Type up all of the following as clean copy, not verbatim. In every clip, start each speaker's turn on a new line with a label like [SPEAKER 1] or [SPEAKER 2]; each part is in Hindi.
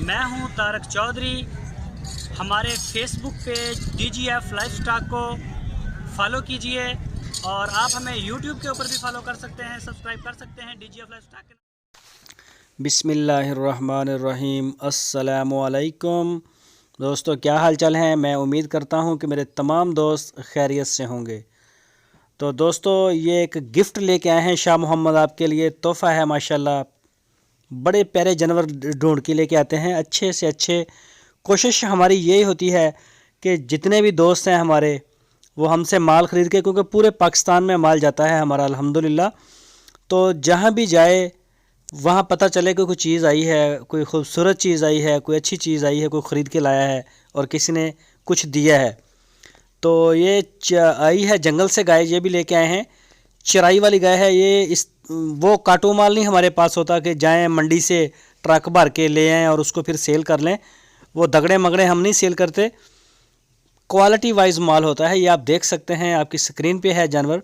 [SPEAKER 1] मैं हूं तारक चौधरी। हमारे फेसबुक पेज DGF लाइफस्टॉक को फॉलो कीजिए और आप हमें यूट्यूब के ऊपर भी फॉलो कर सकते हैं, सब्सक्राइब कर सकते हैं DGF लाइफस्टॉक के।
[SPEAKER 2] बिस्मिल्लाहिर्रहमानिर्रहीम। अस्सलामुअलैकुम दोस्तों, क्या हाल चाल हैं। मैं उम्मीद करता हूं कि मेरे तमाम दोस्त खैरियत से होंगे। तो दोस्तों, ये एक गिफ्ट लेके आए हैं शाह मोहम्मद आपके लिए। तोहफ़ा है माशाल्लाह। बड़े प्यारे जानवर ढूंढ के लेके आते हैं, अच्छे से अच्छे। कोशिश हमारी यही होती है कि जितने भी दोस्त हैं हमारे, वो हमसे माल ख़रीद के, क्योंकि पूरे पाकिस्तान में माल जाता है हमारा अल्हम्दुलिल्लाह। तो जहाँ भी जाए वहाँ पता चले कि कोई चीज़ आई है, कोई खूबसूरत चीज़ आई है, कोई अच्छी चीज़ आई है, कोई ख़रीद के लाया है और किसी ने कुछ दिया है। तो ये आई है जंगल से गाय, ये भी लेके आए हैं। चराई वाली गाय है ये। इस वो काटू माल नहीं हमारे पास होता कि जाएं मंडी से ट्रक भर के ले आएँ और उसको फिर सेल कर लें। वो दगड़े मगड़े हम नहीं सेल करते, क्वालिटी वाइज माल होता है। ये आप देख सकते हैं, आपकी स्क्रीन पे है जानवर।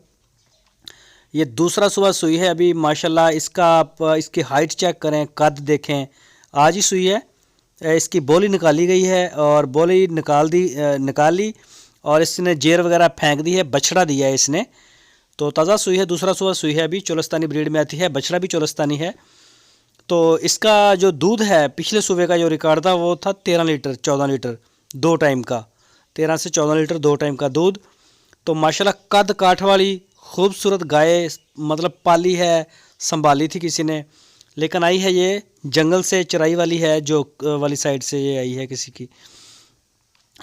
[SPEAKER 2] ये दूसरा सुबह सुई है अभी माशाल्लाह। इसका आप इसकी हाइट चेक करें, कद देखें। आज ही सुई है। इसकी बोली निकाली गई है और बोली निकाल ली और इसने जेर वगैरह फेंक दी है। बछड़ा दिया है इसने, तो ताज़ा सुई है। दूसरा सुबह सुई है अभी, चोलस्तानी ब्रीड में आती है। बछड़ा भी चोलस्तानी है। तो इसका जो दूध है, पिछले सुबह का जो रिकॉर्ड था वो था 13 लीटर 14 लीटर 2 टाइम का। 13 से 14 लीटर 2 टाइम का दूध। तो माशाल्लाह कद काठ वाली खूबसूरत गाय, मतलब पाली है, संभाली थी किसी ने, लेकिन आई है ये जंगल से, चराई वाली है, जो वाली साइड से ये आई है किसी की।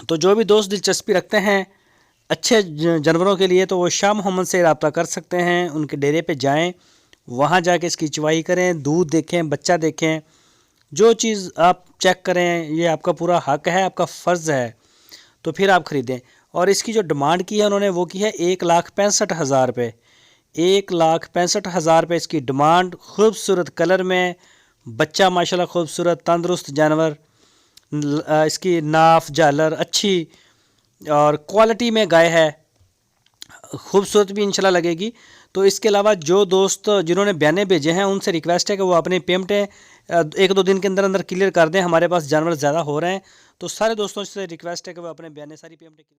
[SPEAKER 2] तो जो भी दोस्त दिलचस्पी रखते हैं अच्छे जानवरों के लिए, तो वो शाह मोहम्मद से रब्ता कर सकते हैं। उनके डेरे पे जाएं, वहाँ जाके इसकी चवाई करें, दूध देखें, बच्चा देखें। जो चीज़ आप चेक करें, ये आपका पूरा हक है, आपका फ़र्ज़ है, तो फिर आप ख़रीदें। और इसकी जो डिमांड की है उन्होंने, वो की है 1,65,000 रुपये। 1,65,000 रुपये इसकी डिमांड। खूबसूरत कलर में, बच्चा माशाल्लाह खूबसूरत तंदुरुस्त जानवर। इसकी नाफ झालर अच्छी और क्वालिटी में गाय है, खूबसूरत भी इंशाल्लाह लगेगी। तो इसके अलावा जो दोस्त जिन्होंने बयाने भेजे हैं, उनसे रिक्वेस्ट है कि वो अपनी पेमेंटें 1-2 दिन के अंदर अंदर क्लियर कर दें। हमारे पास जानवर ज़्यादा हो रहे हैं, तो सारे दोस्तों से रिक्वेस्ट है कि वो अपने बयाने सारी पेमेंटें